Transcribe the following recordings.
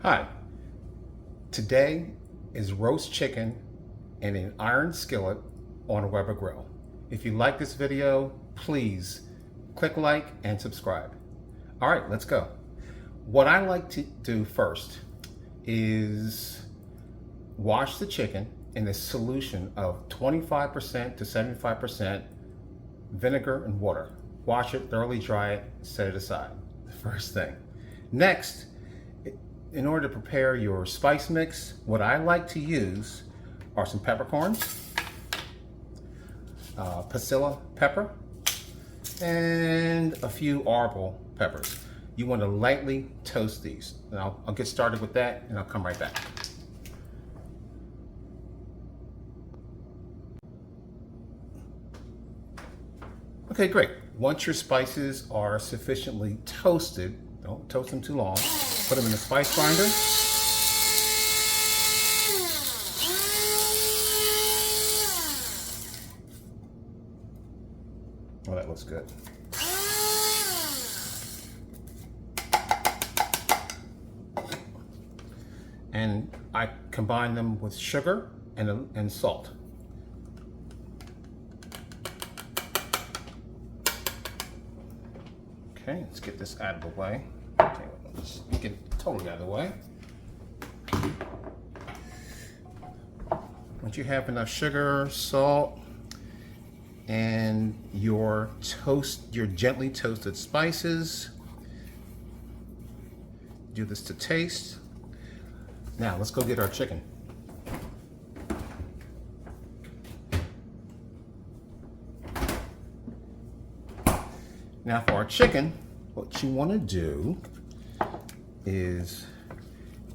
Hi, today is roast chicken in an iron skillet on a Weber grill. If you like this video, please click like and subscribe. All right, let's go. What I like to do first is wash the chicken in a solution of 25% to 75% vinegar and water. Wash it, thoroughly dry it, set it aside. First thing. Next, in order to prepare your spice mix, what I like to use are some peppercorns, pasilla pepper, and a few arbol peppers. You want to lightly toast these. And I'll get started with that and I'll come right back. Okay, great. Once your spices are sufficiently toasted, don't toast them too long, put them in the spice grinder. Oh, that looks good. And I combine them with sugar and salt. Okay, let's get this out of the way. Okay, let's get it totally out of the way. Once you have enough sugar, salt, and your gently toasted spices, do this to taste. Now let's go get our chicken. Now for our chicken, what you want to do is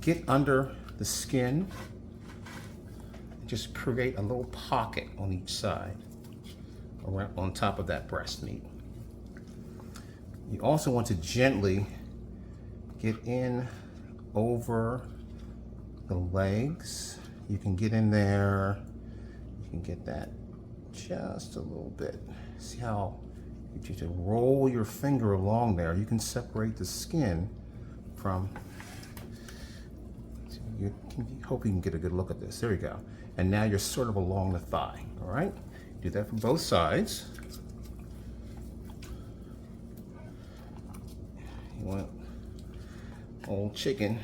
get under the skin and just create a little pocket on each side around on top of that breast meat. You also want to gently get in over the legs. You can get in there, you can get that just a little bit. See how you just roll your finger along there. You can separate the skin from, hope you can get a good look at this. There you go. And now you're sort of along the thigh, all right? Do that from both sides. You want old chicken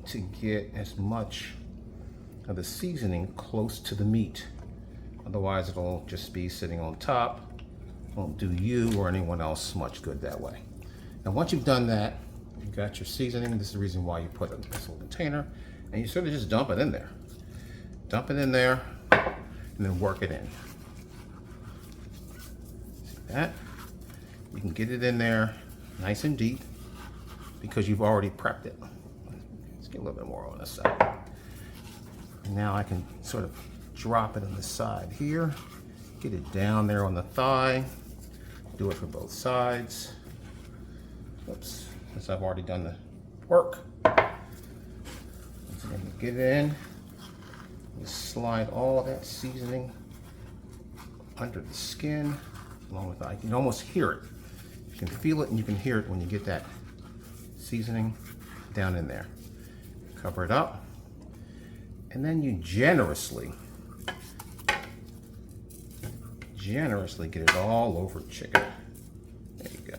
to get as much of the seasoning close to the meat. Otherwise it'll just be sitting on top. Won't do you or anyone else much good that way. Now once you've done that, you've got your seasoning. This is the reason why you put it in this little container, and you sort of just dump it in there. Dump it in there and then work it in. See that? You can get it in there nice and deep because you've already prepped it. Let's get a little bit more on this side. And now I can sort of drop it on the side here, get it down there on the thigh. Do it for both sides. Oops, since I've already done the work. Once again, you get it in, you slide all of that seasoning under the skin, along with that. You can almost hear it. You can feel it and you can hear it when you get that seasoning down in there. Cover it up, and then you generously get it all over chicken. There you go.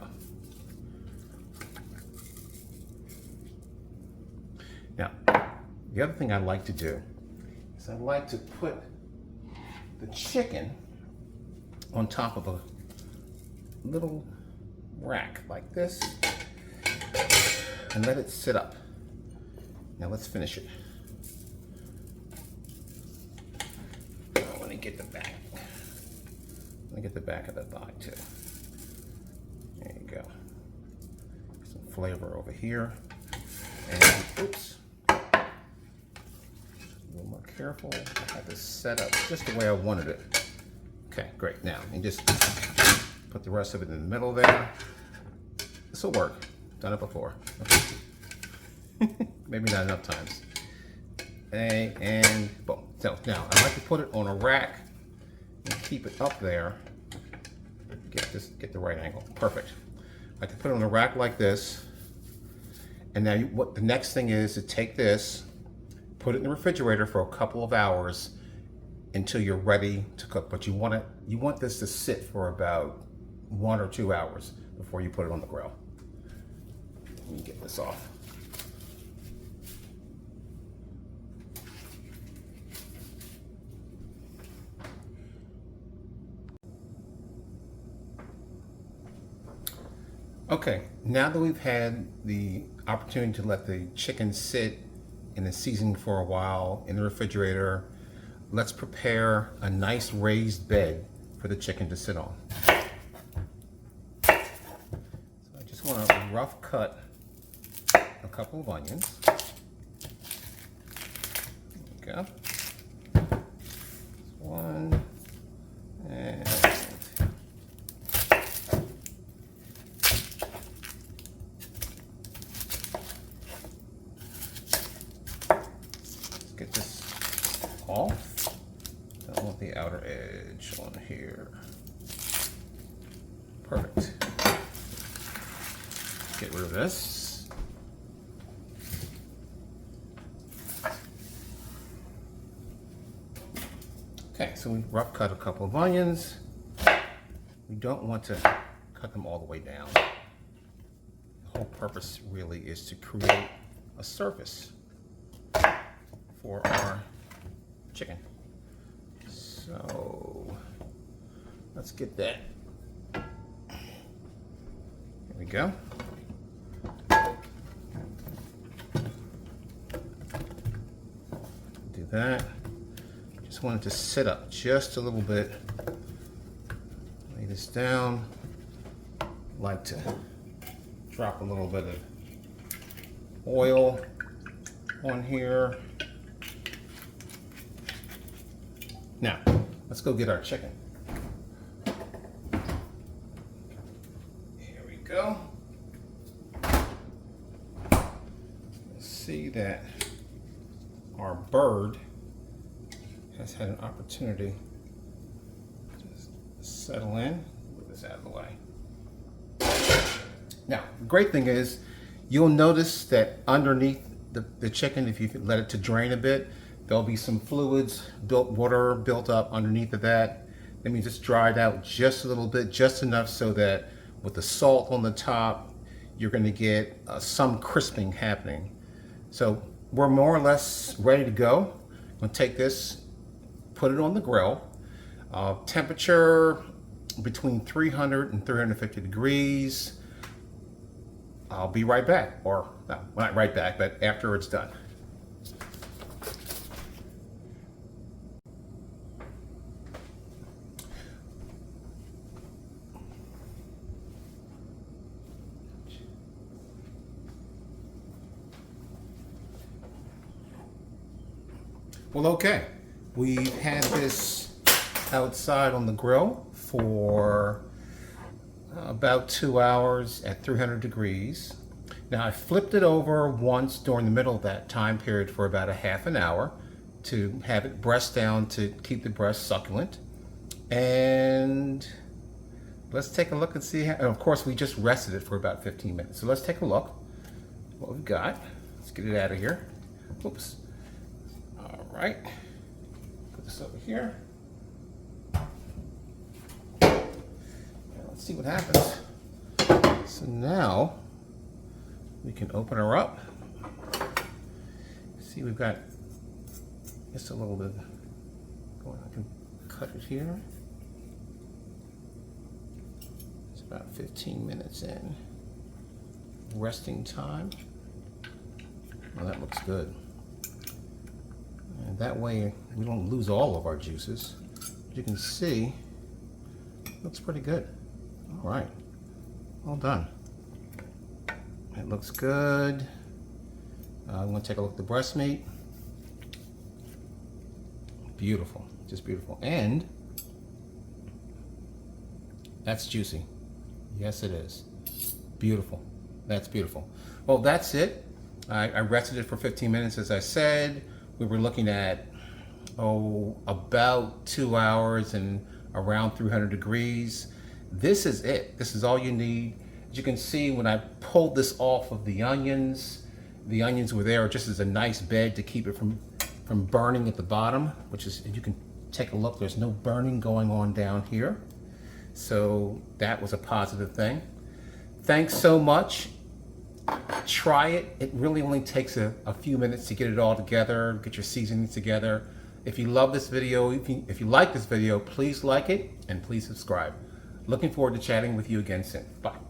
Now, the other thing I like to do is I like to put the chicken on top of a little rack like this and let it sit up. Now let's finish it. I want to get the back. Let me get the back of the thigh too. There you go. Some flavor over here. And oops. A little more careful. I have this set up just the way I wanted it. Okay, great. Now, you just put the rest of it in the middle there. This will work. Done it before. Okay. Maybe not enough times. Okay, and boom. So now I like to put it on a rack and keep it up there. Get the right angle. Perfect. I can put it on a rack like this, And now what the next thing is to take this, put it in the refrigerator for a couple of hours until you're ready to cook. But you want this to sit for about 1 or 2 hours before you put it on the grill. Let me get this off. Okay, now that we've had the opportunity to let the chicken sit in the seasoning for a while in the refrigerator, let's prepare a nice raised bed for the chicken to sit on. So I just want to rough cut a couple of onions. There we go. One, and get this off. Don't want the outer edge on here. Perfect. Get rid of this. Okay, so we rough cut a couple of onions. We don't want to cut them all the way down. The whole purpose really is to create a surface for our chicken. So let's get that. There we go. Do that. Just want it to sit up just a little bit. Lay this down. Like to drop a little bit of oil on here. Now, let's go get our chicken. Here we go. Let's see that our bird has had an opportunity to settle in. Move this out of the way. Now, the great thing is, you'll notice that underneath the chicken, if you let it to drain a bit, there'll be some fluids, water built up underneath of that. Let me just dry it out just a little bit, just enough so that with the salt on the top, you're gonna get some crisping happening. So we're more or less ready to go. I'm gonna take this, put it on the grill. Temperature between 300 and 350 degrees. I'll be right back, or no, not right back, but after it's done. Well, okay, we've had this outside on the grill for about 2 hours at 300 degrees. Now I flipped it over once during the middle of that time period for about a half an hour to have it breast down to keep the breast succulent. And let's take a look and see how, and of course we just rested it for about 15 minutes. So let's take a look what we've got. Let's get it out of here. Oops. All right, put this over here. Let's see what happens. So now we can open her up. See, we've got just a little bit going. I can cut it here. It's about 15 minutes in. Resting time. Well, that looks good. And that way we don't lose all of our juices. As you can see, it looks pretty good. All right, well done. It looks good. I'm gonna take a look at the breast meat. Beautiful, just beautiful. And that's juicy. Yes, it is. Beautiful, that's beautiful. Well, that's it. I rested it for 15 minutes, as I said. We were looking at, about 2 hours and around 300 degrees. This is it. This is all you need. As you can see, when I pulled this off of the onions, the onions were there just as a nice bed to keep it from burning at the bottom, which is, you can take a look, there's no burning going on down here. So that was a positive thing. Thanks so much. Try it. It really only takes a few minutes to get it all together, get your seasonings together. If you love this video, if you like this video, please like it and please subscribe. Looking forward to chatting with you again soon. Bye.